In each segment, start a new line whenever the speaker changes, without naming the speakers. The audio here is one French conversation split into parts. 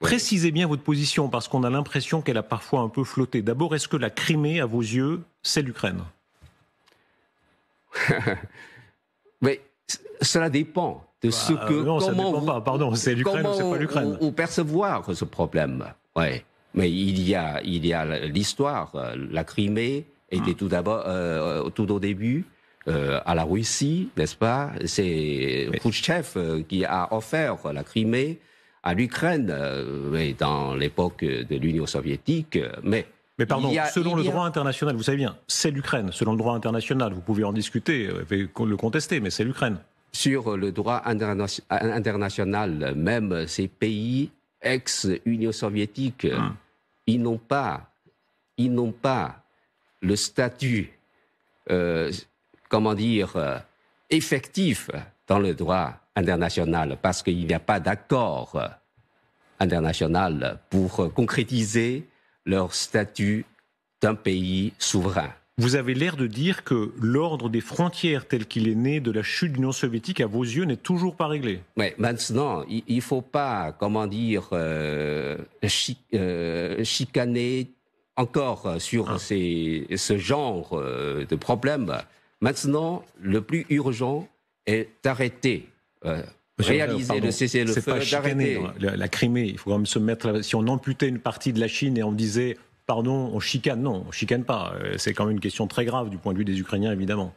Précisez bien votre position, parce qu'on a l'impression qu'elle a parfois un peu flotté. D'abord, est-ce que la Crimée, à vos yeux, c'est l'Ukraine?
Mais cela dépend de ce que...
Non, ça ne dépend pas. Pardon, c'est l'Ukraine ou c'est pas l'Ukraine?
Ou percevoir ce problème. Ouais. Mais il y a l'histoire. La Crimée était tout d'abord, tout au début, à la Russie, n'est-ce pas? C'est Khrouchtchev qui a offert la Crimée à l'Ukraine dans l'époque de l'Union soviétique. Mais
pardon, selon le droit international, vous savez bien, c'est l'Ukraine. Selon le droit international, vous pouvez en discuter, le contester, mais c'est l'Ukraine.
Sur le droit international, même ces pays ex-Union soviétique, ils n'ont pas le statut, effectif dans le droit international, parce qu'il n'y a pas d'accord international pour concrétiser leur statut d'un pays souverain.
Vous avez l'air de dire que l'ordre des frontières tel qu'il est né de la chute de l'Union soviétique, à vos yeux, n'est toujours pas réglé.
Mais maintenant, il ne faut pas, chicaner encore sur ce genre de problème. Maintenant, le plus urgent est d'arrêter, réaliser le cessez-le-feu, d'arrêter.
La Crimée, il faut quand même se mettre... Si on amputait une partie de la Chine et on disait... Pardon, on chicane. Non, on chicane pas. C'est quand même une question très grave du point de vue des Ukrainiens, évidemment.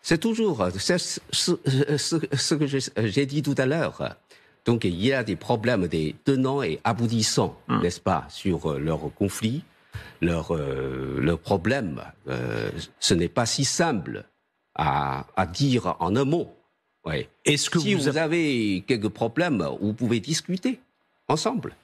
C'est toujours ce que j'ai dit tout à l'heure. Donc il y a des problèmes, des tenants et aboutissants, n'est-ce pas, sur leur conflit, leur problème. Ce n'est pas si simple à dire en un mot. Ouais.
Est-ce que
si vous avez quelques problèmes, vous pouvez discuter ensemble.